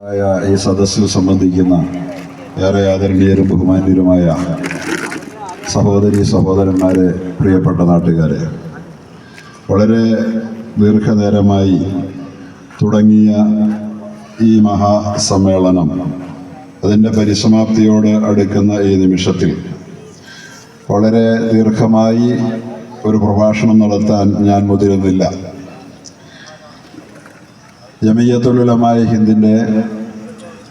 ഈ സദസ്സിൽ സംബന്ധിക്കുന്ന ഏറെ ആദരണീയരും ബഹുമാന്യരുമായ സഹോദരി സഹോദരന്മാരെ, പ്രിയപ്പെട്ട നാട്ടുകാരെ, വളരെ ദീർഘനേരമായി തുടങ്ങിയ ഈ മഹാസമ്മേളനം അതിൻ്റെ പരിസമാപ്തിയോട് അടുക്കുന്ന ഈ നിമിഷത്തിൽ വളരെ ദീർഘമായി ഒരു പ്രഭാഷണം നടത്താൻ ഞാൻ മുതിരുന്നില്ല. ജമിയത്തുൽ ഉലമാ ഹിന്ദിൻ്റെ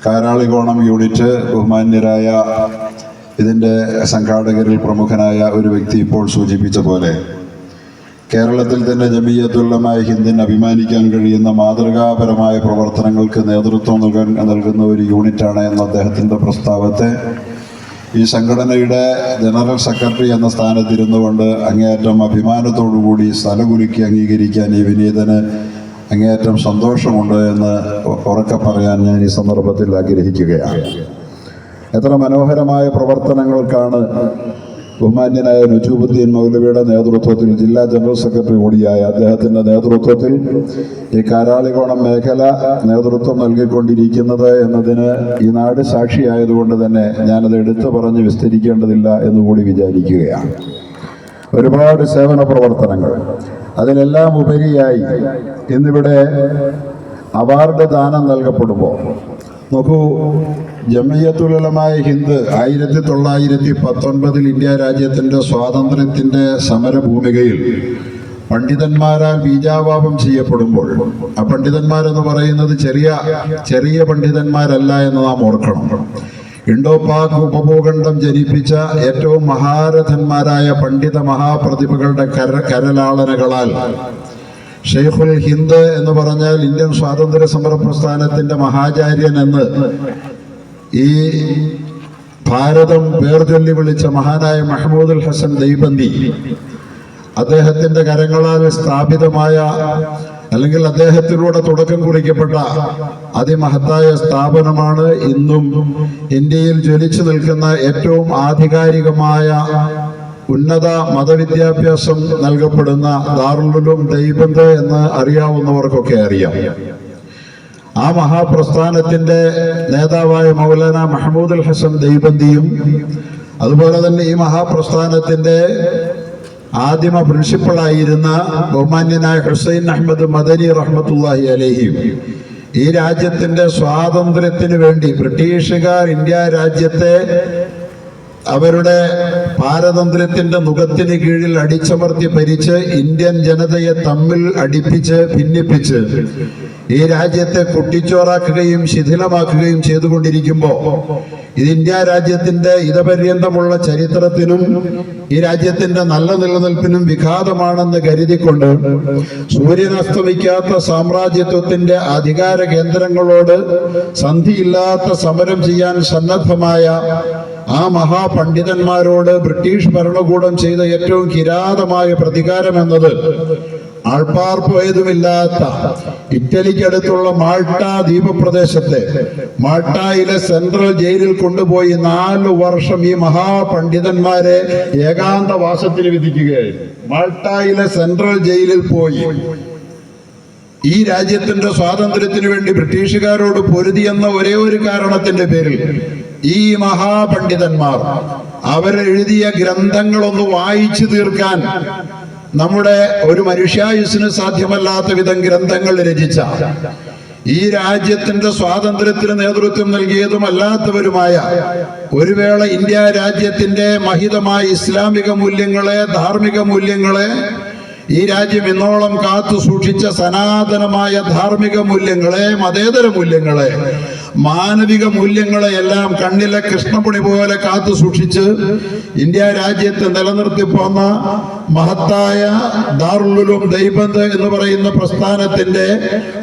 കാരാളികോണം യൂണിറ്റ് ബഹുമാന്യരായ ഇതിൻ്റെ സംഘാടകരിൽ പ്രമുഖനായ ഒരു വ്യക്തി ഇപ്പോൾ സൂചിപ്പിച്ച പോലെ കേരളത്തിൽ തന്നെ ജമിയത്തുൽ ഉലമാ ഹിന്ദിന് അഭിമാനിക്കാൻ കഴിയുന്ന മാതൃകാപരമായ പ്രവർത്തനങ്ങൾക്ക് നേതൃത്വം നൽകുന്ന ഒരു യൂണിറ്റാണ് എന്ന അദ്ദേഹത്തിൻ്റെ പ്രസ്താവത്തെ ഈ സംഘടനയുടെ ജനറൽ സെക്രട്ടറി എന്ന സ്ഥാനത്തിരുന്നു കൊണ്ട് അങ്ങേയറ്റം അഭിമാനത്തോടുകൂടി സ്ഥലകുലുക്കി അംഗീകരിക്കാൻ ഈ വിനീതന് അങ്ങേയറ്റം സന്തോഷമുണ്ട് എന്ന് ഉറക്കെ പറയാൻ ഞാൻ ഈ സന്ദർഭത്തിൽ ആഗ്രഹിക്കുകയാണ്. എത്ര മനോഹരമായ പ്രവർത്തനങ്ങൾക്കാണ് ബഹുമാന്യനായ നുജൂബുദ്ദീൻ മൗലവിയുടെ നേതൃത്വത്തിൽ, ജില്ലാ ജനറൽ സെക്രട്ടറി കൂടിയായ അദ്ദേഹത്തിൻ്റെ നേതൃത്വത്തിൽ ഈ കാരാളികോണം മേഖല നേതൃത്വം നൽകിക്കൊണ്ടിരിക്കുന്നത് എന്നതിന് ഈ നാട് സാക്ഷിയായതുകൊണ്ട് തന്നെ ഞാനത് എടുത്തു പറഞ്ഞ് വിസ്തരിക്കേണ്ടതില്ല എന്നുകൂടി വിചാരിക്കുകയാണ്. ഒരുപാട് സേവന പ്രവർത്തനങ്ങൾ, അതിനെല്ലാം ഉപരിയായി ഇന്നിവിടെ അവാർഡ് ദാനം നൽകപ്പെടുമ്പോൾ നോക്കൂ, ജമിയത്തുൽ ഉലമാ ഹിന്ദ് 1919 ഇന്ത്യ രാജ്യത്തിൻ്റെ സ്വാതന്ത്ര്യത്തിൻ്റെ സമരഭൂമികയിൽ പണ്ഡിതന്മാരാൽ ബീജാവാപം ചെയ്യപ്പെടുമ്പോൾ, ആ പണ്ഡിതന്മാരെന്ന് പറയുന്നത് ചെറിയ പണ്ഡിതന്മാരല്ല എന്ന് നാം ഓർക്കണം. ഇൻഡോ പാക് ഉപഭൂഖണ്ഡം ജനിപ്പിച്ച ഏറ്റവും മഹാരഥന്മാരായ പണ്ഡിത മഹാപ്രതിഭകളുടെ കരലാളനകളാൽ ഷെയ്ഖുൽ ഹിന്ദ് എന്ന് പറഞ്ഞാൽ ഇന്ത്യൻ സ്വാതന്ത്ര്യ സമര പ്രസ്ഥാനത്തിന്റെ മഹാചാര്യൻ എന്ന് ഈ ഭാരതം പേർചൊല്ലി വിളിച്ച മഹാനായ മഹ്മൂദുൽ ഹസൻ ദൈബന്തി അദ്ദേഹത്തിന്റെ കരങ്ങളാൽ സ്ഥാപിതമായ അല്ലെങ്കിൽ അദ്ദേഹത്തിലൂടെ തുടക്കം കുറിക്കപ്പെട്ട അതിമഹത്തായ സ്ഥാപനമാണ് ഇന്നും ഇന്ത്യയിൽ ജ്വലിച്ചു നിൽക്കുന്ന ഏറ്റവും ആധികാരികമായ ഉന്നത മതവിദ്യാഭ്യാസം നൽകപ്പെടുന്ന ദാറുൽ ഉലൂം ദൈബന്ദ് എന്ന് അറിയാവുന്നവർക്കൊക്കെ അറിയാം. ആ മഹാപ്രസ്ഥാനത്തിന്റെ നേതാവായ മൗലാന മഹ്മൂദുൽ ഹസൻ ദൈബന്ദിയും അതുപോലെ തന്നെ ഈ മഹാപ്രസ്ഥാനത്തിന്റെ ആദിമ പ്രിൻസിപ്പളായിരുന്ന ബഹുമാന്യനായ ഹുസൈൻ അഹമ്മദ് മദനി റഹ്മത്തുള്ളാഹി അലൈഹിയും ഈ രാജ്യത്തിന്റെ സ്വാതന്ത്ര്യത്തിന് വേണ്ടി ബ്രിട്ടീഷുകാർ ഇന്ത്യ രാജ്യത്തെ അവരുടെ പാരതന്ത്ര്യത്തിന്റെ നുകത്തിന് കീഴിൽ അടിച്ചമർത്തി ഭരിച്ച് ഇന്ത്യൻ ജനതയെ തമ്മിൽ അടിപ്പിച്ച് ഭിന്നിപ്പിച്ച് ഈ രാജ്യത്തെ കുട്ടിച്ചോറാക്കുകയും ശിഥിലമാക്കുകയും ചെയ്തുകൊണ്ടിരിക്കുമ്പോൾ ഇത് ഇന്ത്യ രാജ്യത്തിന്റെ ഇതപര്യന്തമുള്ള ചരിത്രത്തിനും ഈ രാജ്യത്തിന്റെ നല്ല നിലനിൽപ്പിനും വിഘാതമാണെന്ന് കരുതിക്കൊണ്ട് സൂര്യനസ്തമിക്കാത്ത സാമ്രാജ്യത്വത്തിന്റെ അധികാര കേന്ദ്രങ്ങളോട് സന്ധിയില്ലാത്ത സമരം ചെയ്യാൻ സന്നദ്ധമായ ആ മഹാപണ്ഡിതന്മാരോട് ബ്രിട്ടീഷ് ഭരണകൂടം ചെയ്ത ഏറ്റവും കിരാതമായ പ്രതികാരം എന്നത് ആൾപ്പാർപ്പേതുമില്ലാത്ത ഇറ്റലിക്കടുത്തുള്ള മാൾട്ട ദ്വീപപ്രദേശത്തെ മാൾട്ടയിലെ സെൻട്രൽ ജയിലിൽ കൊണ്ടുപോയി 4 വർഷം ഈ മഹാപണ്ഡിതന്മാരെ ഏകാന്തവാസത്തിന് വിധിക്കുകയായിരുന്നു. മാൾട്ടയിലെ സെൻട്രൽ ജയിലിൽ പോയി ഈ രാജ്യത്തിന്റെ സ്വാതന്ത്ര്യത്തിന് വേണ്ടി ബ്രിട്ടീഷുകാരോട് പൊരുതിയെന്ന ഒരേ ഒരു കാരണത്തിന്റെ പേരിൽ ഈ മഹാപണ്ഡിതന്മാർ അവരെഴുതിയ ഗ്രന്ഥങ്ങളൊന്ന് വായിച്ചു തീർക്കാൻ നമ്മുടെ ഒരു മനുഷ്യായുസ്സിന് സാധ്യമല്ലാത്ത വിധം ഗ്രന്ഥങ്ങൾ രചിച്ച, ഈ രാജ്യത്തിന്റെ സ്വാതന്ത്ര്യത്തിന് നേതൃത്വം നൽകിയതുമല്ലാത്തവരുമായ ഒരു വേള ഇന്ത്യ രാജ്യത്തിന്റെ മഹിതമായ ഇസ്ലാമിക മൂല്യങ്ങളെ, ധാർമ്മിക മൂല്യങ്ങളെ, ഈ രാജ്യം ഇന്നോളം കാത്തു സൂക്ഷിച്ച സനാതനമായ ധാർമ്മിക മൂല്യങ്ങളെ, മതേതര മൂല്യങ്ങളെ, മാനവിക മൂല്യങ്ങളെ എല്ലാം കണ്ണിലെ കൃഷ്ണപുണി പോലെ കാത്തു സൂക്ഷിച്ച് ഇന്ത്യ രാജ്യത്ത് നിലനിർത്തി പോന്ന മഹത്തായ ദാറുൽ ഉലൂം ദൈബന്ദ് എന്ന് പറയുന്ന പ്രസ്ഥാനത്തിന്റെ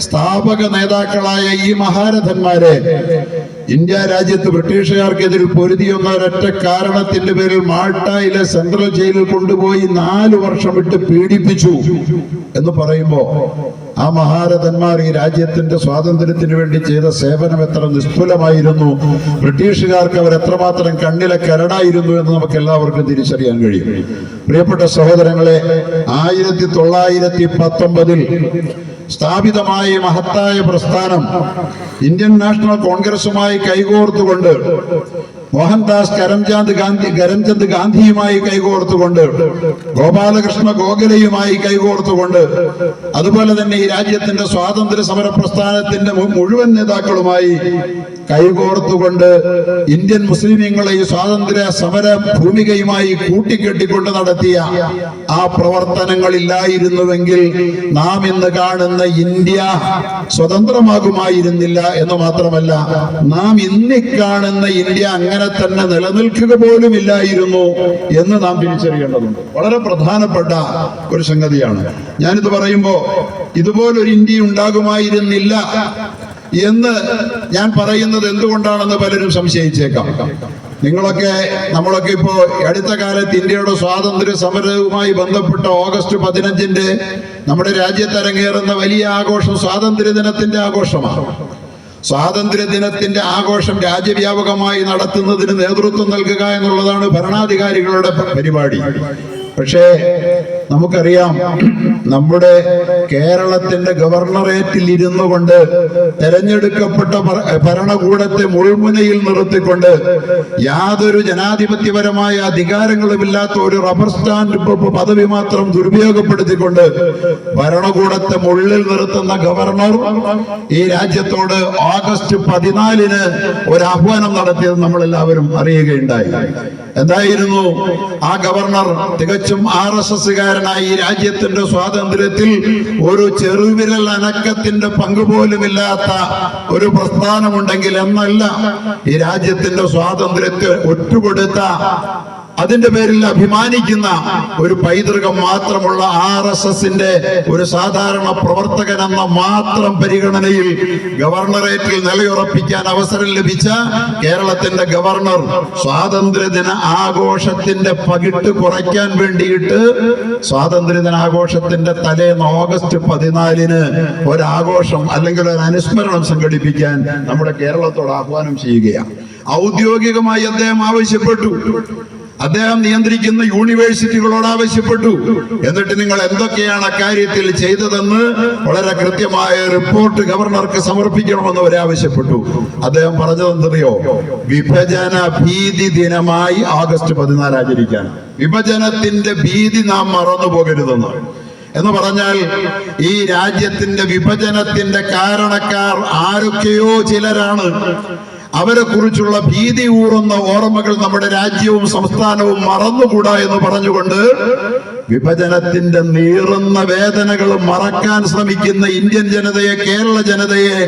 സ്ഥാപക നേതാക്കളായ ഈ മഹാരഥന്മാരെ ഇന്ത്യ രാജ്യത്ത് ബ്രിട്ടീഷുകാർക്കെതിരിൽ പൊരുതിയെന്ന ഒരൊറ്റ കാരണത്തിന്റെ പേരിൽ മാൾട്ടയിലെ സെൻട്രൽ ജയിലിൽ കൊണ്ടുപോയി 4 വർഷം വിട്ട് പീഡിപ്പിച്ചു എന്ന് പറയുമ്പോ ആ മഹാരഥന്മാർ ഈ രാജ്യത്തിന്റെ സ്വാതന്ത്ര്യത്തിന് വേണ്ടി ചെയ്ത സേവനം എത്ര നിസ്തുലമായിരുന്നു, ബ്രിട്ടീഷുകാർക്ക് അവർ എത്രമാത്രം കണ്ണിലെ കരടായിരുന്നു എന്ന് നമുക്ക് എല്ലാവർക്കും തിരിച്ചറിയാൻ കഴിയും. പ്രിയപ്പെട്ട സഹോദരങ്ങളെ, 1919 സ്ഥാപിതമായ മഹത്തായ പ്രസ്ഥാനം ഇന്ത്യൻ നാഷണൽ കോൺഗ്രസുമായി കൈകോർത്തുകൊണ്ട്, മോഹൻദാസ് കരംചന്ദ് ഗാന്ധിയുമായി കൈകോർത്തുകൊണ്ട്, ഗോപാലകൃഷ്ണ ഗോഖലെയുമായി കൈകോർത്തുകൊണ്ട്, അതുപോലെ തന്നെ ഈ രാജ്യത്തിന്റെ സ്വാതന്ത്ര്യ സമര പ്രസ്ഥാനത്തിന്റെ മുഴുവൻ നേതാക്കളുമായി കൈകോർത്തുകൊണ്ട് ഇന്ത്യൻ മുസ്ലിമീങ്ങളെ ഈ സ്വാതന്ത്ര്യ സമര ഭൂമികയുമായി കൂട്ടിക്കെട്ടിക്കൊണ്ട് നടത്തിയ ആ പ്രവർത്തനങ്ങളില്ലായിരുന്നുവെങ്കിൽ നാം ഇന്ന് കാണുന്ന ഇന്ത്യ സ്വതന്ത്രമാകുമായിരുന്നില്ല എന്ന് മാത്രമല്ല, നാം ഇന്ന് കാണുന്ന ഇന്ത്യ അങ്ങനെ തന്നെ നിലനിൽക്കുക പോലും ഇല്ലായിരുന്നു എന്ന് നാം തിരിച്ചറിയേണ്ടതുണ്ട്. വളരെ പ്രധാനപ്പെട്ട ഒരു സംഗതിയാണ്. ഞാനിത് പറയുമ്പോൾ ഇതുപോലൊരു ഇന്ത്യ ഉണ്ടാകുമായിരുന്നില്ല എന്ന് ഞാൻ പറയുന്നത് എന്തുകൊണ്ടാണെന്ന് പലരും സംശയിച്ചേക്കാം. നമ്മളൊക്കെ ഇപ്പോ അടുത്ത കാലത്ത് ഇന്ത്യയുടെ സ്വാതന്ത്ര്യ സമരവുമായി ബന്ധപ്പെട്ട ഓഗസ്റ്റ് 15 നമ്മുടെ രാജ്യത്ത് അരങ്ങേറുന്ന വലിയ ആഘോഷം സ്വാതന്ത്ര്യ ദിനത്തിന്റെ ആഘോഷമാണ്. സ്വാതന്ത്ര്യ ദിനത്തിന്റെ ആഘോഷം രാജ്യവ്യാപകമായി നടത്തുന്നതിന് നേതൃത്വം നൽകുക എന്നുള്ളതാണ് ഭരണാധികാരികളുടെ പരിപാടി. പക്ഷേ നമുക്കറിയാം, നമ്മുടെ കേരളത്തിന്റെ ഗവർണറേറ്റിൽ ഇരുന്നു കൊണ്ട് തെരഞ്ഞെടുക്കപ്പെട്ട ഭരണകൂടത്തെ മുൾമുനയിൽ നിർത്തിക്കൊണ്ട് യാതൊരു ജനാധിപത്യപരമായ അധികാരങ്ങളുമില്ലാത്ത ഒരു റബ്ബർ സ്റ്റാൻഡ് പദവി മാത്രം ദുരുപയോഗപ്പെടുത്തിക്കൊണ്ട് ഭരണകൂടത്തെ മുള്ളിൽ നിർത്തുന്ന ഗവർണർ ഈ രാജ്യത്തോട് ഓഗസ്റ്റ് 14 ഒരു ആഹ്വാനം നടത്തിയത് നമ്മളെല്ലാവരും അറിയുകയുണ്ടായി. എന്തായിരുന്നു ആ ഗവർണർ? തികച്ചും RSSകാരനായി ഈ രാജ്യത്തിന്റെ സ്വാതന്ത്ര്യത്തിൽ ഒരു ചെറുവിരൽ അനക്കത്തിന്റെ പങ്കുപോലുമില്ലാത്ത ഒരു പ്രസ്ഥാനമുണ്ടെങ്കിൽ എന്നല്ല, ഈ രാജ്യത്തിന്റെ സ്വാതന്ത്ര്യത്തെ ഒറ്റുകൊടുത്ത, അതിന്റെ പേരിൽ അഭിമാനിക്കുന്ന ഒരു പൈതൃകം മാത്രമുള്ള RSSന്റെ ഒരു സാധാരണ പ്രവർത്തകൻ എന്ന മാത്രം പരിഗണനയിൽ ഗവർണറേറ്റിൽ നിലയുറപ്പിക്കാൻ അവസരം ലഭിച്ച കേരളത്തിന്റെ ഗവർണർ സ്വാതന്ത്ര്യദിന ആഘോഷത്തിന്റെ പകിട്ട് കുറയ്ക്കാൻ വേണ്ടിയിട്ട് സ്വാതന്ത്ര്യദിനാഘോഷത്തിന്റെ തലേന്ന് ഓഗസ്റ്റ് 14 ഒരാഘോഷം അല്ലെങ്കിൽ ഒരു അനുസ്മരണം സംഘടിപ്പിക്കാൻ നമ്മുടെ കേരളത്തോട് ആഹ്വാനം ചെയ്യുകയാണ്. ഔദ്യോഗികമായി അദ്ദേഹം ആവശ്യപ്പെട്ടു. അദ്ദേഹം നിയന്ത്രിക്കുന്ന യൂണിവേഴ്സിറ്റികളോട് ആവശ്യപ്പെട്ടു. എന്നിട്ട് നിങ്ങൾ എന്തൊക്കെയാണ് അക്കാര്യത്തിൽ ചെയ്തതെന്ന് വളരെ കൃത്യമായ റിപ്പോർട്ട് ഗവർണർക്ക് സമർപ്പിക്കണമെന്ന് അവരെ ആവശ്യപ്പെട്ടു. അദ്ദേഹം പറഞ്ഞതെന്തറിയോ? വിഭജന ഭീതി ദിനമായി ഓഗസ്റ്റ് 14 ആചരിക്കാൻ. വിഭജനത്തിന്റെ ഭീതി നാം മറന്നു പോകരുതെന്ന്. എന്ന് പറഞ്ഞാൽ ഈ രാജ്യത്തിന്റെ വിഭജനത്തിന്റെ കാരണക്കാർ ആരൊക്കെയോ ചിലരാണ്. അവരെ കുറിച്ചുള്ള ഭീതി ഊറുന്ന ഓർമ്മകൾ നമ്മുടെ രാജ്യവും സംസ്ഥാനവും മറന്നുകൂടാ എന്ന് പറഞ്ഞുകൊണ്ട് വിഭജനത്തിന്റെ നീറുന്ന വേദനകൾ മറക്കാൻ ശ്രമിക്കുന്ന ഇന്ത്യൻ ജനതയെ, കേരള ജനതയെ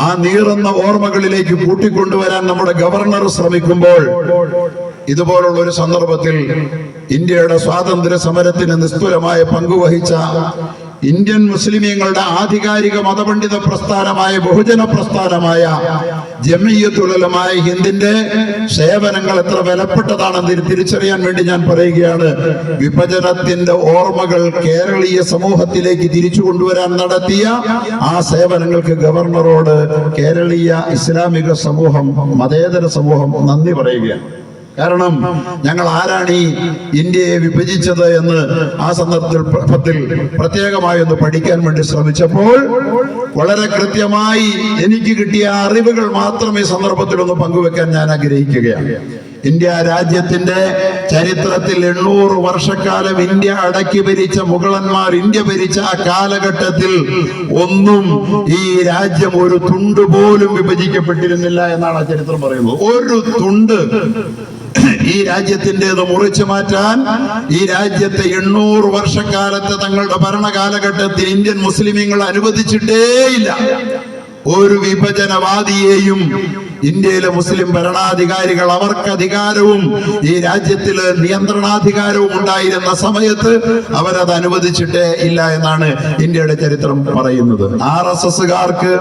ആ നീറുന്ന ഓർമ്മകളിലേക്ക് കൂട്ടിക്കൊണ്ടുവരാൻ നമ്മുടെ ഗവർണർ ശ്രമിക്കുമ്പോൾ, ഇതുപോലുള്ള ഒരു സന്ദർഭത്തിൽ ഇന്ത്യയുടെ സ്വാതന്ത്ര്യ സമരത്തിന് നിസ്തുലമായ പങ്കുവഹിച്ച ഇന്ത്യൻ മുസ്ലിമീങ്ങളുടെ ആധികാരിക മതപണ്ഡിത പ്രസ്ഥാനമായ, ബഹുജന പ്രസ്ഥാനമായ ജമിയത്തുൽ ഉലമായ ഹിന്ദിന്റെ സേവനങ്ങൾ എത്ര വിലപ്പെട്ടതാണെന്ന് തിരിച്ചറിയാൻ വേണ്ടി ഞാൻ പറയുകയാണ്. വിഭജനത്തിന്റെ ഓർമ്മകൾ കേരളീയ സമൂഹത്തിലേക്ക് തിരിച്ചു കൊണ്ടുവരാൻ നടത്തിയ ആ സേവനങ്ങൾക്ക് ഗവർണറോട് കേരളീയ ഇസ്ലാമിക സമൂഹം, മതേതര സമൂഹം നന്ദി പറയുകയാണ്. കാരണം ഞങ്ങൾ ആരാണ് ഈ ഇന്ത്യയെ വിഭജിച്ചത് എന്ന് ആ സന്ദർഭത്തിൽ പ്രത്യേകമായി ഒന്ന് പഠിക്കാൻ വേണ്ടി ശ്രമിച്ചപ്പോൾ വളരെ കൃത്യമായി എനിക്ക് കിട്ടിയ അറിവുകൾ മാത്രം ഈ സന്ദർഭത്തിൽ ഒന്ന് പങ്കുവെക്കാൻ ഞാൻ ആഗ്രഹിക്കുകയാണ്. ഇന്ത്യ രാജ്യത്തിന്റെ ചരിത്രത്തിൽ 800 വർഷക്കാലം ഇന്ത്യ അടക്കി ഭരിച്ച മുഗളന്മാർ ഇന്ത്യ ഭരിച്ച ആ കാലഘട്ടത്തിൽ ഒന്നും ഈ രാജ്യം ഒരു തുണ്ട് പോലും വിഭജിക്കപ്പെട്ടിരുന്നില്ല എന്നാണ് ആ ചരിത്രം പറയുന്നത്. ഒരു തുണ്ട് ഈ രാജ്യത്തിൻ്റെത് മുറിച്ചു മാറ്റാൻ ഈ രാജ്യത്തെ 800 വർഷക്കാലത്തെ തങ്ങളുടെ ഭരണകാലഘട്ടത്തിൽ ഇന്ത്യൻ മുസ്ലിമീങ്ങൾ അനുവദിച്ചിട്ടേയില്ല. ഒരു വിഭജനവാദിയെയും ഇന്ത്യയിലെ മുസ്ലിം ഭരണാധികാരികൾ അവർക്ക് അധികാരവും ഈ രാജ്യത്തില് നിയന്ത്രണാധികാരവും ഉണ്ടായിരുന്ന സമയത്ത് അവരത് അനുവദിച്ചിട്ടേ ഇല്ല എന്നാണ് ഇന്ത്യയുടെ ചരിത്രം പറയുന്നത്. RSSകാർക്ക്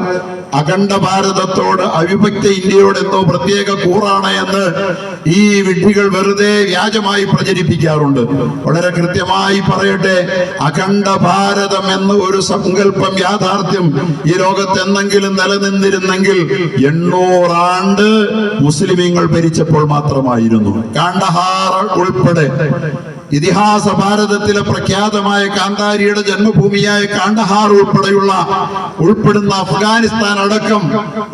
അഖണ്ഡ ഭാരതത്തോട്, അവിഭക്ത ഇന്ത്യയോട് എന്തോ പ്രത്യേക കൂറാണ് എന്ന് ഈ വിഡ്ഢികൾ വെറുതെ വ്യാജമായി പ്രചരിപ്പിക്കാറുണ്ട്. വളരെ കൃത്യമായി പറയട്ടെ, അഖണ്ഡ ഭാരതം എന്ന ഒരു സങ്കല്പം, യാഥാർത്ഥ്യം ഈ ലോകത്ത് എന്തെങ്കിലും നിലനിന്നിരുന്നെങ്കിൽ 800 ആണ്ട് മുസ്ലിമീങ്ങൾ ഭരിച്ചപ്പോൾ മാത്രമായിരുന്നു. കാണ്ഡഹാർ ഉൾപ്പെടെ ഇതിഹാസ ഭാരതത്തിലെ പ്രഖ്യാതമായ കാന്താരിയുടെ ജന്മഭൂമിയായ കാണ്ഡഹാർ ഉൾപ്പെടുന്ന അഫ്ഗാനിസ്ഥാൻ അടക്കം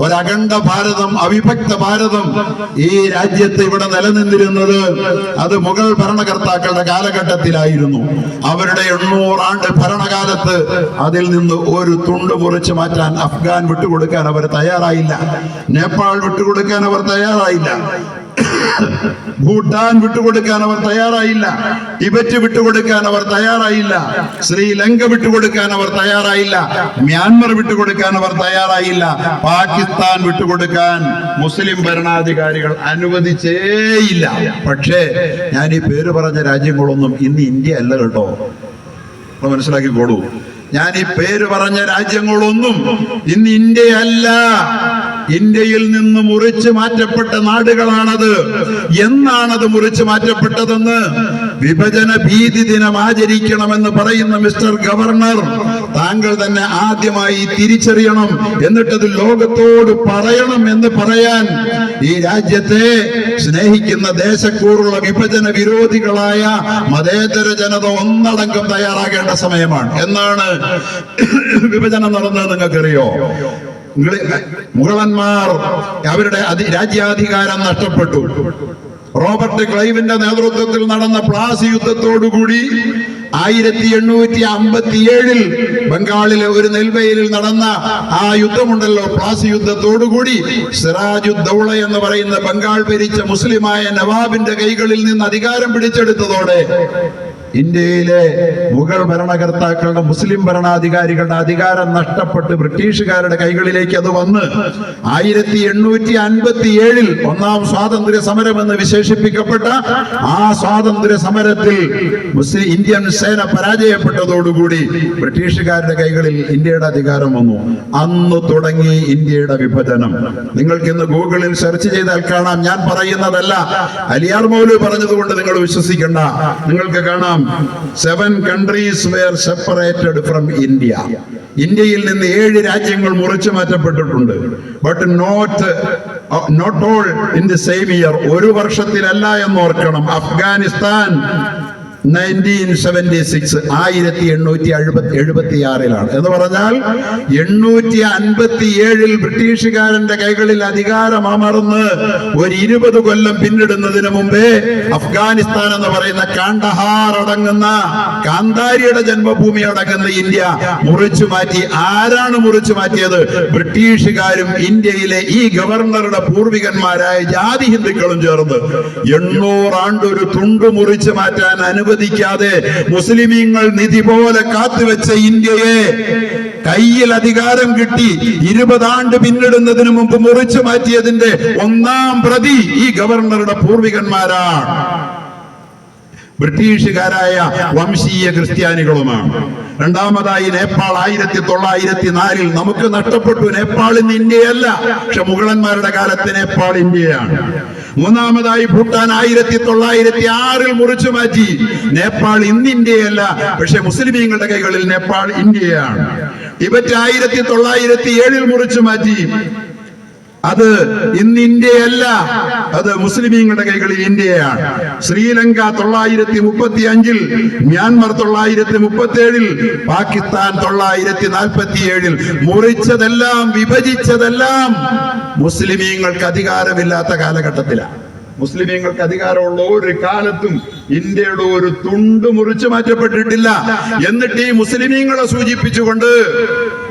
ഒരഖണ്ഡ ഭാരതം, അവിഭക്ത ഭാരതം ഈ രാജ്യത്ത് ഇവിടെ നിലനിന്നിരുന്നത് അത് മുഗൾ ഭരണകർത്താക്കളുടെ കാലഘട്ടത്തിലായിരുന്നു. അവരുടെ 800 ആണ്ട് ഭരണകാലത്ത് അതിൽ നിന്ന് ഒരു തുണ്ട് മുറിച്ചു മാറ്റാൻ അഫ്ഗാൻ വിട്ടുകൊടുക്കാൻ അവർ തയ്യാറായില്ല. നേപ്പാൾ വിട്ടുകൊടുക്കാൻ അവർ തയ്യാറായില്ല. ഭൂട്ടാൻ വിട്ടുകൊടുക്കാൻ അവർ തയ്യാറായില്ല. ടിബറ്റ് വിട്ടുകൊടുക്കാൻ അവർ തയ്യാറായില്ല. ശ്രീലങ്ക വിട്ടുകൊടുക്കാൻ അവർ തയ്യാറായില്ല. മ്യാൻമർ വിട്ടുകൊടുക്കാൻ അവർ തയ്യാറായില്ല. പാകിസ്ഥാൻ വിട്ടുകൊടുക്കാൻ മുസ്ലിം ഭരണാധികാരികൾ അനുവദിച്ചേയില്ല. പക്ഷേ ഞാൻ ഈ പേര് പറഞ്ഞ രാജ്യങ്ങളൊന്നും ഇന്ന് ഇന്ത്യ അല്ല കേട്ടോ, മനസ്സിലാക്കിക്കോളൂ. ഞാൻ ഈ പേര് പറഞ്ഞ രാജ്യങ്ങളൊന്നും ഇന്ന് ഇന്ത്യയല്ല. ഇന്ത്യയിൽ നിന്ന് മുറിച്ചു മാറ്റപ്പെട്ട നാടുകളാണത്. എന്നാണത് മുറിച്ചു മാറ്റപ്പെട്ടതെന്ന് വിഭജന ഭീതി ദിനം ആചരിക്കണമെന്ന് പറയുന്ന മിസ്റ്റർ ഗവർണർ, താങ്കൾ തന്നെ ആദ്യമായി തിരിച്ചറിയണം, എന്നിട്ടത് ലോകത്തോട് പറയണം എന്ന് പറയാൻ ഈ രാജ്യത്തെ സ്നേഹിക്കുന്ന ദേശക്കൂറുള്ള വിഭജന വിരോധികളായ മതേതര ജനത ഒന്നടങ്കം തയ്യാറാകേണ്ട സമയമാണ്. എന്നാണ് വിഭജനം നടന്നത് നിങ്ങൾക്കറിയോ? മുഗളന്മാർ അവരുടെ രാജ്യാധികാരം നഷ്ടപ്പെട്ടു. റോബർട്ട് ക്ലൈവിന്റെ നേതൃത്വത്തിൽ നടന്ന പ്ലാസി യുദ്ധത്തോടുകൂടി 1857 ബംഗാളിലെ ഒരു നെൽവയലിൽ നടന്ന ആ യുദ്ധമുണ്ടല്ലോ, പ്ലാസി യുദ്ധത്തോടുകൂടി സിറാജുദ്ദൗള എന്ന് പറയുന്ന ബംഗാൾ ഭരിച്ച മുസ്ലിമായ നവാബിന്റെ കൈകളിൽ നിന്ന് അധികാരം പിടിച്ചെടുത്തതോടെ ഇന്ത്യയിലെ മുഗൾ ഭരണകർത്താക്കളുടെ, മുസ്ലിം ഭരണാധികാരികളുടെ അധികാരം നഷ്ടപ്പെട്ട് ബ്രിട്ടീഷുകാരുടെ കൈകളിലേക്ക് അത് വന്ന് 1857 ഒന്നാം സ്വാതന്ത്ര്യ സമരം എന്ന് വിശേഷിപ്പിക്കപ്പെട്ട ആ സ്വാതന്ത്ര്യ സമരത്തിൽ ഇന്ത്യൻ സേന പരാജയപ്പെട്ടതോടുകൂടി ബ്രിട്ടീഷുകാരുടെ കൈകളിൽ ഇന്ത്യയുടെ അധികാരം വന്നു. അന്ന് തുടങ്ങി ഇന്ത്യയുടെ വിഭജനം. നിങ്ങൾക്ക് ഇന്ന് ഗൂഗിളിൽ സെർച്ച് ചെയ്താൽ കാണാം. ഞാൻ പറയുന്നതല്ല, അലിയാർ മൗലവി പറഞ്ഞതുകൊണ്ട് നിങ്ങൾ വിശ്വസിക്കണ്ട. നിങ്ങൾക്ക് കാണാം 7 countries were separated from India. ഇന്ത്യയിൽ നിന്ന് 7 രാജ്യങ്ങൾ മുറിച്ചു മാറ്റപ്പെട്ടിട്ടുണ്ട്. But not all in the same year. ഒരു വർഷത്തിലല്ല എന്ന് ഓർക്കണം. അഫ്ഗാനിസ്ഥാൻ 1976 1876 എന്ന് പറഞ്ഞാൽ 857 ബ്രിട്ടീഷുകാരന്റെ കൈകളിൽ അധികാരം അമർന്ന് ഒരു 20 കൊല്ലം പിന്നിടുന്നതിന് മുമ്പേ അഫ്ഗാനിസ്ഥാൻ എന്ന് പറയുന്ന കാണ്ഡഹാർ അടങ്ങുന്ന, കാന്താരിയുടെ ജന്മഭൂമി അടങ്ങുന്ന ഇന്ത്യ മുറിച്ചു മാറ്റി. ആരാണ് മുറിച്ചു മാറ്റിയത്? ബ്രിട്ടീഷുകാരും ഇന്ത്യയിലെ ഈ ഗവർണറുടെ പൂർവികന്മാരായ ജാതി ഹിന്ദുക്കളും ചേർന്ന് 800 ആണ്ട് ഒരു തുണ്ട് മുറിച്ചു മാറ്റാൻ അനുവദിക്കാതെ മുസ്ലിമീങ്ങൾ നിധി പോലെ കാത്തുവെച്ച ഇന്ത്യയെ കയ്യിൽ അധികാരം കിട്ടി 20 ആണ്ട് പിന്നിടുന്നതിന് മുമ്പ് മുറിച്ചു മാറ്റിയതിന്റെ ഒന്നാം പ്രതി ഈ ഗവർണറുടെ പൂർവികന്മാരാണ്. ബ്രിട്ടീഷുകാരായ വംശീയ ക്രിസ്ത്യാനികളുമാണ്. രണ്ടാമതായി നേപ്പാൾ 1904 നമുക്ക് നഷ്ടപ്പെട്ടു. നേപ്പാൾ ഇന്ന് ഇന്ത്യയല്ല, പക്ഷെ മുഗളന്മാരുടെ കാലത്ത് നേപ്പാൾ ഇന്ത്യയാണ്. മൂന്നാമതായി ഭൂട്ടാൻ 1906 മുറിച്ചു മാറ്റി. നേപ്പാൾ ഇന്ന് ഇന്ത്യയല്ല, പക്ഷെ മുസ്ലിമീങ്ങളുടെ കൈകളിൽ നേപ്പാൾ ഇന്ത്യയാണ്. ടിബറ്റ് 1907 മുറിച്ചു മാറ്റി. അത് ഇന്ന് ഇന്ത്യയല്ല, അത് മുസ്ലിമീങ്ങളുടെ കൈകളിൽ ഇന്ത്യയാണ്. ശ്രീലങ്ക 935, മ്യാൻമർ 937, പാകിസ്ഥാൻ 947. മുറിച്ചതെല്ലാം, വിഭജിച്ചതെല്ലാം മുസ്ലിമീങ്ങൾക്ക് അധികാരമില്ലാത്ത കാലഘട്ടത്തിലാണ്. മുസ്ലിമീങ്ങൾക്ക് അധികാരമുള്ള ഒരു കാലത്തും ഇന്ത്യയുടെ ഒരു തുണ്ട് മുറിച്ചു മാറ്റപ്പെട്ടിട്ടില്ല. എന്നിട്ട് ഈ മുസ്ലിമീങ്ങളെ സൂചിപ്പിച്ചുകൊണ്ട്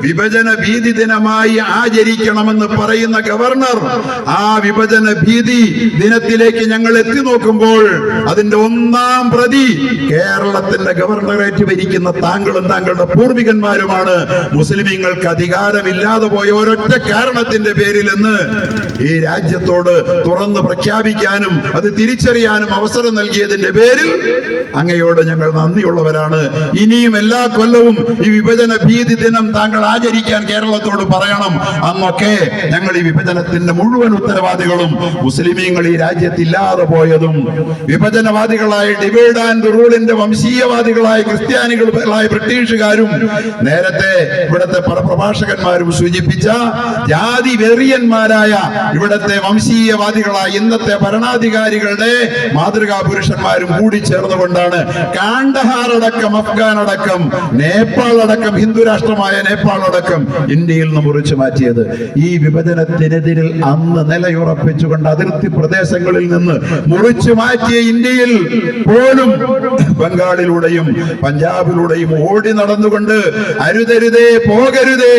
വിഭജന ഭീതി ദിനമായി ആചരിക്കണമെന്ന് പറയുന്ന ഗവർണർ, ആ വിഭജന ഭീതി ദിനത്തിലേക്ക് ഞങ്ങൾ എത്തി നോക്കുമ്പോൾ അതിന്റെ ഒന്നാം പ്രതി കേരളത്തിന്റെ ഗവർണറേറ്റ് ഭരിക്കുന്ന താങ്കളും താങ്കളുടെ പൂർവികന്മാരുമാണ്. മുസ്ലിമീങ്ങൾക്ക് അധികാരമില്ലാതെ പോയ ഒരൊറ്റ കാരണത്തിന്റെ പേരിൽ എന്ന് ഈ രാജ്യത്തോട് തുറന്ന് പ്രഖ്യാപിക്കാനും അത് തിരിച്ചറിയാനും അവസരം നൽകിയതിന്റെ പേരിൽ അങ്ങയോട് ഞങ്ങൾ നന്ദിയുള്ളവരാണ്. ഇനിയും എല്ലാ കൊല്ലവും ഈ വിഭജന ഭീതി ദിനം താങ്കൾ ആചരിക്കാൻ കേരളത്തോട് പറയണം. അന്നൊക്കെ ഞങ്ങൾ ഈ വിഭജനത്തിന്റെ മുഴുവൻ ഉത്തരവാദികളും മുസ്ലിമീങ്ങൾ ഈ രാജ്യത്തില്ലാതെ പോയതും വിഭജനവാദികളായ ഡിവൈഡ് ആൻഡ് റൂളിന്റെ വംശീയവാദികളായ ക്രിസ്ത്യാനികളായ ബ്രിട്ടീഷുകാരും നേരത്തെ ഇവിടത്തെ പല പ്രഭാഷകന്മാരും സൂചിപ്പിച്ച ജാതി വെറിയന്മാരായ ഇവിടത്തെ വംശീയവാദികളായ ഇന്നത്തെ ഭരണാധികാരികളുടെ മാതൃകാ പുരുഷന്മാരും കൂടി ചേർന്നുകൊണ്ടാണ് കാണ്ഡഹാർ അടക്കം, അഫ്ഗാൻ അടക്കം, നേപ്പാൾ അടക്കം, ഹിന്ദു രാഷ്ട്രമായ നേപ്പാൾ അടക്കം ഇന്ത്യയിൽ നിന്ന് മുറിച്ചു മാറ്റിയത്. ഈ വിഭജനത്തിനെതിരിൽ അന്ന് നിലയുറപ്പിച്ചുകൊണ്ട് അതിർത്തി പ്രദേശങ്ങളിൽ നിന്ന് മുറിച്ചു മാറ്റിയ ഇന്ത്യയിൽ പോലും ബംഗാളിലൂടെയും പഞ്ചാബിലൂടെയും ഓടി നടന്നുകൊണ്ട് അരുതരുതേ, പോകരുതേ,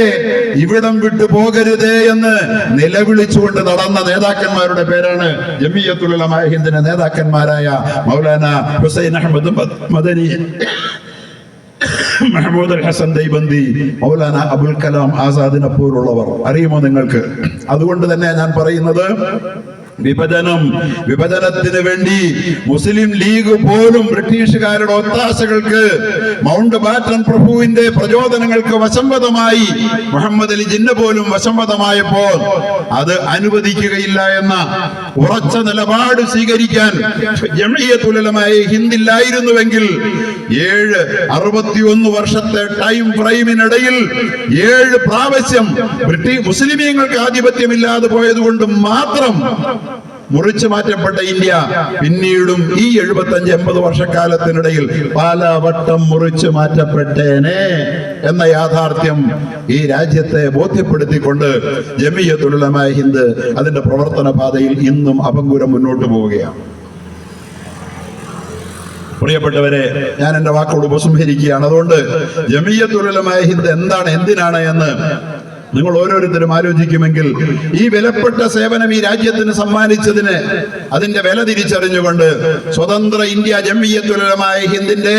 ഇവിടം വിട്ടു പോകരുതേ എന്ന് നിലവിളിച്ചുകൊണ്ട് നടന്ന നേതാക്കന്മാരുടെ പേരാണ് ജമിയത്തുൽ ഉലമാ ഹിന്ദിന്റെ നേതാക്കന്മാരായ മൗലാന ഹുസൈൻ അഹമ്മദ് മദനി, മഹ്മൂദ് അൽ ഹസൻ ദൈബന്ദി, മൗലാന അബുൽ കലാം ആസാദിനെ പോലുള്ളവർ. അറിയുമോ നിങ്ങൾക്ക്? അതുകൊണ്ട് തന്നെ ഞാൻ പറയുന്നത്, വിഭജനത്തിന് വേണ്ടി മുസ്ലിം ലീഗ് പോലും ബ്രിട്ടീഷുകാരുടെ ഒത്താശകൾക്ക്, മൗണ്ട് ബാറ്റൺ പ്രഭുവിന്റെ പ്രചോദനങ്ങൾക്ക് വശംവദമായി, മുഹമ്മദ് അലി ജിന്ന പോലും വശംവദമായപ്പോൾ അത് അനുവദിക്കുകയില്ല എന്ന ഉറച്ച നിലപാട് സ്വീകരിക്കാൻ ജമിയത്തുൽ ഉലമാ ഹിന്ദില്ലായിരുന്നുവെങ്കിൽ 61 വർഷത്തെ ടൈം ഫ്രെയിമിനിടയിൽ 7 പ്രാവശ്യം മുസ്ലിമീങ്ങൾക്ക് ആധിപത്യമില്ലാതെ പോയതുകൊണ്ട് മാത്രം മുറിച്ചു മാറ്റപ്പെട്ട ഇന്ത്യ പിന്നീടും ഈ 75-80 വർഷക്കാലത്തിനിടയിൽ പലവട്ടം മുറിച്ചു മാറ്റപ്പെട്ടേനെ എന്ന യാഥാർത്ഥ്യം ഈ രാജ്യത്തെ ബോധ്യപ്പെടുത്തിക്കൊണ്ട് ജമിയത്തുൽ ഉലമാ ഹിന്ദ് അതിന്റെ പ്രവർത്തന പാതയിൽ ഇന്നും അപങ്കുരം മുന്നോട്ട് പോവുകയാണ്. പ്രിയപ്പെട്ടവരെ, ഞാൻ എന്റെ വാക്കുകൾ ഉപസംഹരിക്കുകയാണ്. അതുകൊണ്ട് ജമിയത്തുൽ ഉലമാ ഹിന്ദ് എന്താണ്, എന്തിനാണ് എന്ന് നിങ്ങൾ ഓരോരുത്തരും ആലോചിക്കുമെങ്കിൽ, ഈ വിലപ്പെട്ട സേവനം ഈ രാജ്യത്തിന് സമ്മാനിച്ചതിന് അതിന്റെ വില തിരിച്ചറിഞ്ഞുകൊണ്ട് സ്വതന്ത്ര ഇന്ത്യ ജമിയത്തുൽ ഉലമാ ഹിന്ദിന്റെ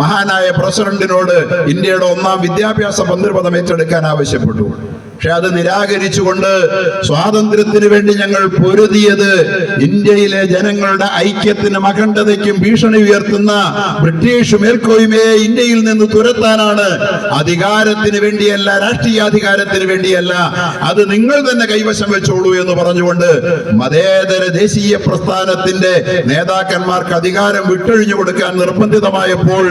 മഹാനായ പ്രസിഡന്റിനോട് ഇന്ത്യയുടെ 1ാം വിദ്യാഭ്യാസ മന്ത്രിപദം ഏറ്റെടുക്കാൻ ആവശ്യപ്പെട്ടു. പക്ഷെ അത് നിരാകരിച്ചുകൊണ്ട് സ്വാതന്ത്ര്യത്തിന് വേണ്ടി ഞങ്ങൾ പൊരുതിയത് ഇന്ത്യയിലെ ജനങ്ങളുടെ ഐക്യത്തിനും അഖണ്ഡതയ്ക്കും ഭീഷണി ഉയർത്തുന്ന ബ്രിട്ടീഷ് മേൽക്കോയ്മയെ ഇന്ത്യയിൽ നിന്ന് തുരത്താനാണ്, അധികാരത്തിന് വേണ്ടിയല്ല, രാഷ്ട്രീയാധികാരത്തിന് വേണ്ടിയല്ല, അത് നിങ്ങൾ തന്നെ കൈവശം വെച്ചോളൂ എന്ന് പറഞ്ഞുകൊണ്ട് മതേതര ദേശീയ പ്രസ്ഥാനത്തിന്റെ നേതാക്കന്മാർക്ക് അധികാരം വിട്ടൊഴിഞ്ഞു കൊടുക്കാൻ നിർബന്ധിതമായപ്പോൾ,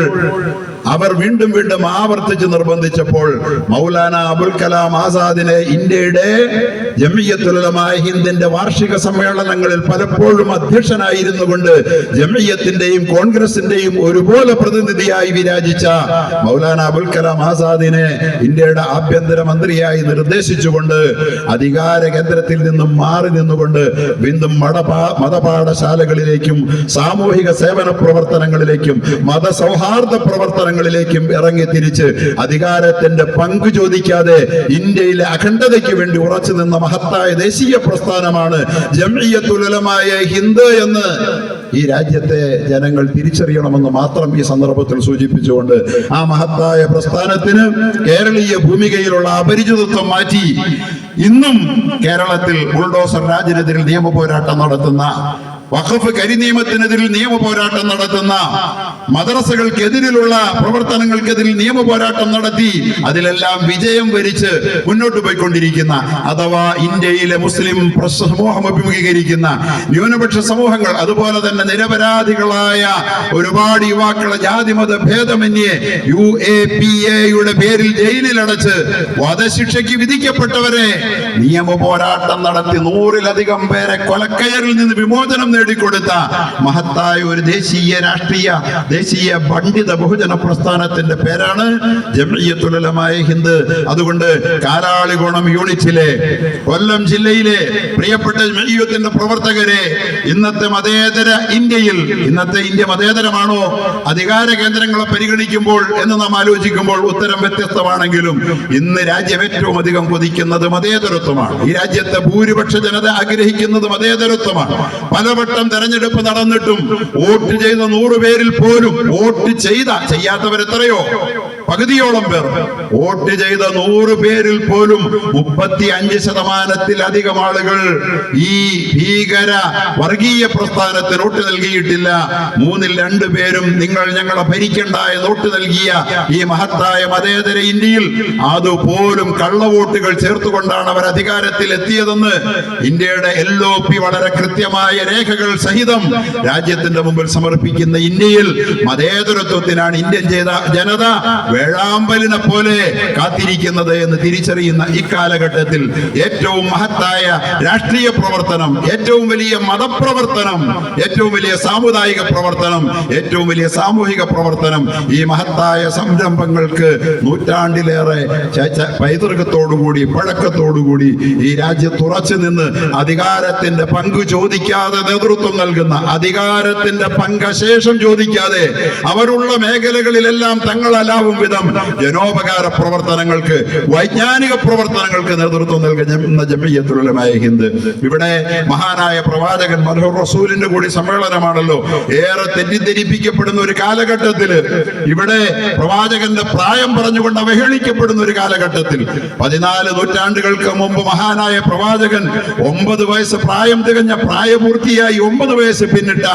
അവർ വീണ്ടും വീണ്ടും ആവർത്തിച്ച് നിർബന്ധിച്ചപ്പോൾ മൗലാന അബുൽ കലാം ആസാദിനെ ഇന്ത്യയുടെ ജമിയത്തുൽ ഉലമാ ഹിന്ദിന്റെ വാർഷിക സമ്മേളനങ്ങളിൽ പലപ്പോഴും അധ്യക്ഷനായിരുന്നു കൊണ്ട് ജമിയത്തിന്റെയും കോൺഗ്രസിന്റെയും ഒരുപോലെ പ്രതിനിധിയായി വിരാജിച്ച മൗലാന അബുൽ കലാം ആസാദിനെ ഇന്ത്യയുടെ ആഭ്യന്തര മന്ത്രിയായി നിർദ്ദേശിച്ചുകൊണ്ട് അധികാര കേന്ദ്രത്തിൽ നിന്നും മാറി നിന്നുകൊണ്ട് വീണ്ടും മതപാഠശാലകളിലേക്കും സാമൂഹിക സേവന പ്രവർത്തനങ്ങളിലേക്കും മതസൗഹാർദ്ദ പ്രവർത്തനങ്ങളിലേക്കും ഇറങ്ങി തിരിച്ച് അധികാരത്തിന്റെ പങ്ക് ചോദിക്കാതെ ഇന്ത്യയിലെ അഖണ്ഡതയ്ക്ക് വേണ്ടി ഉറച്ചു നിന്ന മഹത്തായ ദേശീയ പ്രസ്ഥാനമാണ് ജമിയത്തുൽ ഉലമാ ഹിന്ദ് എന്ന് ഈ രാജ്യത്തെ ജനങ്ങൾ തിരിച്ചറിയണമെന്ന് മാത്രം ഈ സന്ദർഭത്തിൽ സൂചിപ്പിച്ചുകൊണ്ട് ആ മഹത്തായ പ്രസ്ഥാനത്തിന് കേരളീയ ഭൂമികയിലുള്ള അപരിചിതത്വം മാറ്റി ഇന്നും കേരളത്തിൽ ബുൾഡോസർ രാജിനെതിരിൽ നിയമ പോരാട്ടം നടത്തുന്ന, വഖഫ് കരിനിയമത്തിനെതിരിൽ നിയമ പോരാട്ടം നടത്തുന്ന, മദ്രസകൾക്കെതിരിലുള്ള പ്രവർത്തനങ്ങൾക്കെതിരിൽ നിയമ പോരാട്ടം നടത്തി അതിലെല്ലാം വിജയം വരിച്ച് മുന്നോട്ട് പോയിക്കൊണ്ടിരിക്കുന്ന, അഥവാ ഇന്ത്യയിലെ മുസ്ലിം സമൂഹം അഭിമുഖീകരിക്കുന്ന ന്യൂനപക്ഷ സമൂഹങ്ങൾ, അതുപോലെ തന്നെ നിരപരാധികളായ ഒരുപാട് യുവാക്കളെ ജാതിമത ഭേദമന്യേ UAPA പേരിൽ ജയിലിലടച്ച് വധശിക്ഷയ്ക്ക് വിധിക്കപ്പെട്ടവരെ നിയമ പോരാട്ടം നടത്തി 100-ലധികം പേരെ കൊലക്കയറിൽ നിന്ന് വിമോചനം നേടിക്കൊടുത്ത മഹത്തായ ഒരു ദേശീയ പണ്ഡിത ബഹുജന പ്രസ്ഥാനത്തിന്റെ പേരാണ് ജമിയത്തുൽ ഉലമാ ഹിന്ദ്. അതുകൊണ്ട് കാലാളികോണം യൂണിറ്റിലെ കൊല്ലം ജില്ലയിലെ പ്രിയപ്പെട്ട ജമിയത്തിന്റെ പ്രവർത്തകരെ, ഇന്നത്തെ മതേതര ഇന്ത്യയിൽ, ഇന്നത്തെ ഇന്ത്യ മതേതരമാണോ അധികാര കേന്ദ്രങ്ങളെ പരിഗണിക്കുമ്പോൾ എന്ന് നാം ആലോചിക്കുമ്പോൾ ഉത്തരം വ്യത്യസ്തമാണെങ്കിലും ഇന്ന് രാജ്യം ഏറ്റവും അധികം കൊതിക്കുന്നത് മതേതരത്വമാണ്. ഈ രാജ്യത്തെ ഭൂരിപക്ഷ ജനത ആഗ്രഹിക്കുന്നത് മതേതരത്വമാണ്. പലവട്ടം തെരഞ്ഞെടുപ്പ് നടന്നിട്ടും വോട്ട് ചെയ്ത 100 പേരിൽ പോലും ചെയ്യാത്തവരെത്രയോ, പകുതിയോളം പേർ വോട്ട് ചെയ്ത 100 പേരിൽ പോലും 35%-ലധികം ആളുകൾ ഈ ഭീകര വർഗീയ പ്രസ്ഥാനത്തിന് വോട്ട് നൽകിയിട്ടില്ല. 3-2 പേരും നിങ്ങൾ ഞങ്ങളെ ഭരിക്കണ്ട എന്ന് വോട്ട് നൽകിയ ഈ മഹത്തായ മതേതര ഇന്ത്യയിൽ അതുപോലും കള്ളവോട്ടുകൾ ചേർത്തുകൊണ്ടാണ് അവർ അധികാരത്തിൽ എത്തിയതെന്ന് ഇന്ത്യയുടെ LOP വളരെ കൃത്യമായ രേഖകൾ സഹിതം രാജ്യത്തിന്റെ മുമ്പിൽ സമർപ്പിക്കുന്ന ഇന്ത്യയിൽ മതേതരത്വത്തിനാണ് ഇന്ത്യൻ ജനത വേഴാമ്പലിനെ പോലെ കാത്തിരിക്കുന്നത് എന്ന് തിരിച്ചറിയുന്ന ഇക്കാലഘട്ടത്തിൽ ഏറ്റവും മഹത്തായ രാഷ്ട്രീയ പ്രവർത്തനം, ഏറ്റവും വലിയ മതപ്രവർത്തനം, ഏറ്റവും വലിയ സാമുദായിക പ്രവർത്തനം, ഏറ്റവും വലിയ സാമൂഹിക പ്രവർത്തനം, ഈ മഹത്തായ സംരംഭങ്ങൾക്ക് നൂറ്റാണ്ടിലേറെ പൈതൃകത്തോടുകൂടി പഴക്കത്തോടുകൂടി ഈ രാജ്യത്ത് ഉറച്ചു നിന്ന് അധികാരത്തിന്റെ പങ്ക് ചോദിക്കാതെ നേതൃത്വം നൽകുന്ന, അധികാരത്തിന്റെ പങ്കശേഷം ചോദിക്കാതെ അവരുള്ള മേഖലകളിലെല്ലാം തങ്ങളലാവും വിധം ജനോപകാര പ്രവർത്തനങ്ങൾക്ക്, വൈജ്ഞാനിക പ്രവർത്തനങ്ങൾക്ക് നേതൃത്വം നൽകുന്ന ജംഇയ്യത്തുൽ ഉലമാ ഹിന്ദ്. ഇവിടെ മഹാനായ പ്രവാചകൻ മർഹൂം റസൂലിന്റെ കൂടി സമ്മേളനമാണല്ലോ. ഏറെ തെറ്റിദ്ധരിപ്പിക്കപ്പെടുന്ന ഒരു കാലഘട്ടത്തില്, ഇവിടെ പ്രവാചകന്റെ പ്രായം പറഞ്ഞുകൊണ്ട് അവഹേളിക്കപ്പെടുന്ന ഒരു കാലഘട്ടത്തിൽ 14 നൂറ്റാണ്ടുകൾക്ക് മുമ്പ് മഹാനായ പ്രവാചകൻ 9 വയസ്സ് പ്രായം തികഞ്ഞ പ്രായപൂർത്തിയായി 9 വയസ്സ് പിന്നിട്ട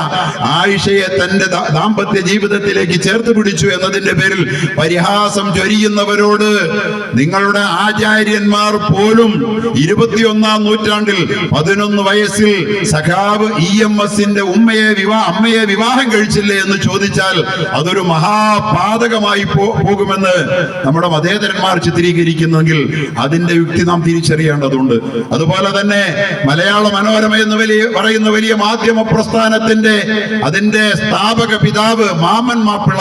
ആയിഷയെ തന്റെ ദാമ്പത്യ ജീവിതത്തിലേക്ക് ചേർത്ത് പിടിച്ചു എന്നതിന്റെ പേരിൽ പരിഹാസം ചൊരിയുന്നവരോട് നിങ്ങളുടെ ആചാര്യന്മാർ പോലും 21-ാം നൂറ്റാണ്ടിൽ 11 വയസ്സിൽ സഖാവ് EMSന്റെ അമ്മയെ വിവാഹം കഴിച്ചില്ലേ എന്ന് ചോദിച്ചാൽ അതൊരു മഹാപാതകമായി പോകുമെന്ന് നമ്മുടെ മതേതരന്മാർ ചിത്രീകരിക്കുന്നെങ്കിൽ അതിന്റെ യുക്തി നാം തിരിച്ചറിയേണ്ടതുണ്ട്. അതുപോലെ തന്നെ മലയാള മനോരമ എന്ന് പറയുന്ന വലിയ മാധ്യമ പ്രസ്ഥാനത്തിന്റെ അതിന്റെ സ്ഥാപക പിതാവ് മാമൻ മാപ്പിള,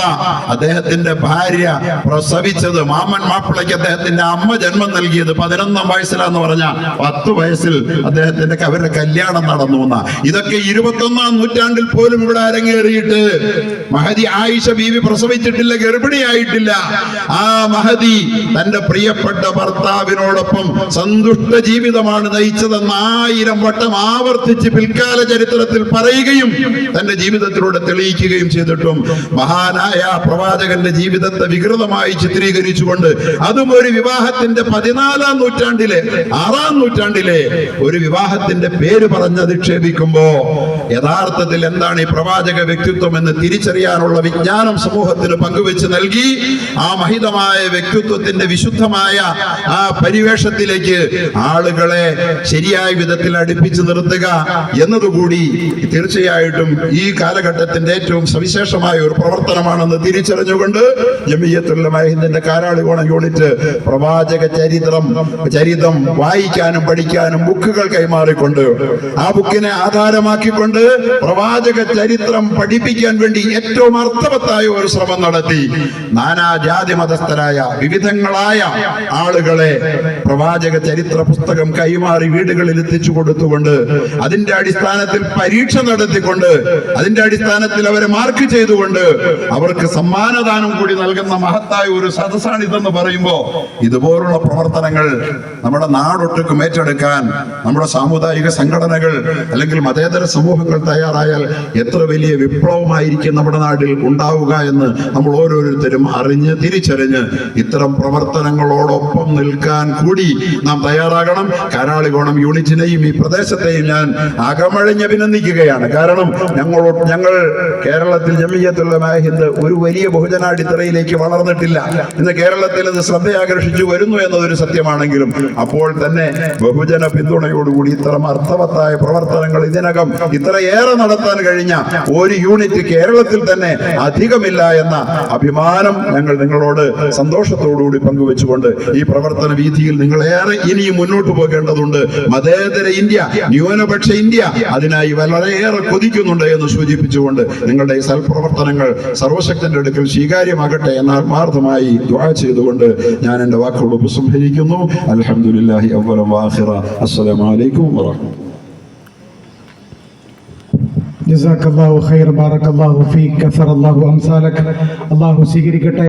അദ്ദേഹത്തിന്റെ ഭാര്യ പ്രസവിച്ചത്, മാമൻ മാപ്പിളയ്ക്ക് അദ്ദേഹത്തിന്റെ അമ്മ ജന്മം നൽകിയത് 11-ാം വയസ്സിലാന്ന് പറഞ്ഞ 10 വയസ്സിൽ അവരുടെ കല്യാണം നടന്നു എന്ന, ഇതൊക്കെ 21-ാം നൂറ്റാണ്ടിൽ പോലും ഇവിടെ അരങ്ങേറിയിട്ട് മഹദി ആയിഷ ബീവി പ്രസവിച്ചിട്ടില്ല, ഗർഭിണിയായിട്ടില്ല. ആ മഹദി തന്റെ പ്രിയപ്പെട്ട ഭർത്താവിനോടൊപ്പം സന്തുഷ്ട ജീവിതമാണ് നയിച്ചതെന്ന് 1000 വട്ടം ആവർത്തിച്ച് പിൽക്കാല ചരിത്രത്തിൽ പറയുകയും തന്റെ ജീവിതത്തിലൂടെ തെളിയിക്കുകയും ചെയ്തിട്ടും മഹാനായ പ്രവാചകന്റെ ജീവിതത്തെ വികൃതമായി ചിത്രീകരിച്ചുകൊണ്ട്, അതും ഒരു വിവാഹത്തിന്റെ 14-ാം നൂറ്റാണ്ടിലെ 6-ാം നൂറ്റാണ്ടിലെ ഒരു വിവാഹത്തിന്റെ പേര് പറഞ്ഞ് അധിക്ഷേപിക്കുമ്പോ യഥാർത്ഥത്തിൽ എന്താണ് ഈ പ്രവാചക വ്യക്തിത്വം എന്ന് തിരിച്ചറിയാനുള്ള വിജ്ഞാനം സമൂഹത്തിന് പങ്കുവെച്ച് നൽകി ആ മഹിതമായ വ്യക്തിത്വത്തിന്റെ വിശുദ്ധമായ ആ പരിവേഷത്തിലേക്ക് ആളുകളെ ശരിയായ വിധത്തിൽ അടുപ്പിച്ചു നിർത്തുക എന്നതുകൂടി തീർച്ചയായിട്ടും ഈ കാലഘട്ടത്തിന്റെ ഏറ്റവും സവിശേഷമായ ഒരു പ്രവർത്തനമാണെന്ന് തിരിച്ചറിഞ്ഞുകൊണ്ട് ജംഇയ്യത്തുൽ ഉലമാ ഹിന്ദിന്റെ കാരാളികോണം യൂണിറ്റ് പ്രവാചക ചരിതം വായിക്കാനും പഠിക്കാനും ബുക്കുകൾ കൈമാറിക്കൊണ്ട്, ആ ബുക്കിനെ ആധാരമാക്കിക്കൊണ്ട് പ്രവാചക ചരിത്രം പഠിപ്പിക്കാൻ വേണ്ടി ഏറ്റവും അർത്ഥവത്തായ ഒരു ശ്രമം നടത്തി. നാനാജാതി മതസ്ഥരായ വിവിധങ്ങളായ ആളുകളെ പ്രവാചക ചരിത്ര പുസ്തകം കൈമാറി വീടുകളിൽ എത്തിച്ചു കൊടുത്തുകൊണ്ട്, അതിന്റെ അടിസ്ഥാനത്തിൽ പരീക്ഷ നടത്തിക്കൊണ്ട്, അതിന്റെ അടിസ്ഥാനത്തിൽ അവരെ മാർക്ക് ചെയ്തുകൊണ്ട് അവർക്ക് സമ്മാനദാനം കൂടി നൽകുന്ന മഹത്തായ ഒരു സദസ്സാണിതെന്ന് പറയുമ്പോ, ഇതുപോലുള്ള പ്രവർത്തനങ്ങൾ നമ്മുടെ നാടൊട്ടുക്കും ഏറ്റെടുക്കാൻ നമ്മുടെ സാമുദായിക സംഘടനകൾ അല്ലെങ്കിൽ മതേതര സമൂഹങ്ങൾ തയ്യാറായാൽ എത്ര വലിയ വിപ്ലവമായിരിക്കും നമ്മുടെ നാട്ടിൽ ഉണ്ടാവുക എന്ന് നമ്മൾ ഓരോരുത്തരും അറിഞ്ഞ് തിരിച്ചറിഞ്ഞ് ഇത്തരം പ്രവർത്തനങ്ങളോടൊപ്പം നിൽക്കാൻ കൂടി നാം തയ്യാറാകണം. കാരാളികോണം യൂണിറ്റിനെയും ഈ പ്രദേശത്തെയും ഞാൻ അകമഴിഞ്ഞ് അഭിനന്ദിക്കുകയാണ്. കാരണം ഞങ്ങൾ കേരളത്തിൽ ജംഇയ്യത്തുൽ ഉലമാ ഹിന്ദ് ഒരു വലിയ ബഹുജനാടിത്തറയിലേക്ക് വളർന്നിട്ടില്ല. ഇന്ന് കേരളത്തിൽ ഇത് ശ്രദ്ധയാകർഷിച്ചു വരുന്നു എന്നതൊരു സത്യമാണെങ്കിലും അപ്പോൾ തന്നെ ബഹുജന പിന്തുണയോടുകൂടി ഇത്തരം അർത്ഥവത്തായ പ്രവർത്തനങ്ങൾ ഇതിനകം ഇത്രയേറെ നടത്താൻ കഴിഞ്ഞ ഒരു യൂണിറ്റ് കേരളത്തിൽ തന്നെ അധികമില്ല എന്ന അഭിമാനം ഞങ്ങൾ നിങ്ങളോട് സന്തോഷത്തോടുകൂടി പങ്കുവെച്ചുകൊണ്ട് ഈ പ്രവർത്തന വീതിയിൽ നിങ്ങളേറെ ഇനിയും മുന്നോട്ട് പോകേണ്ടതുണ്ട്. മതേതര ഇന്ത്യ, ന്യൂനപക്ഷ ഇന്ത്യ അതിനായി വളരെയേറെ കൊതിക്കുന്നുണ്ട് എന്ന് സൂചിപ്പിച്ചുകൊണ്ട് നിങ്ങളുടെ ഈ സൽപ്രവർത്തനങ്ങൾ സർവശക്തന്റെ അടുക്കൽ സ്വീകാര്യമാകട്ടെ എന്ന് ആത്മാർത്ഥമായി ദുആ ചെയ്തുകൊണ്ട് ഞാൻ എന്റെ വാക്കുകൾ ഉപസംഹരിക്കുന്നു. അൽഹംദുലില്ലാഹി അവ്വലൻ വആഖിറ. അസ്സലാമു അലൈക്കും വറഹ്മത്തുള്ളാഹി. ജസാക്കല്ലാഹു ഖൈർ, ബാറക്കല്ലാഹു ഫീക്, കസറല്ലാഹു അംസാലക്. അല്ലാഹു സ്വീകരിക്കട്ടെ.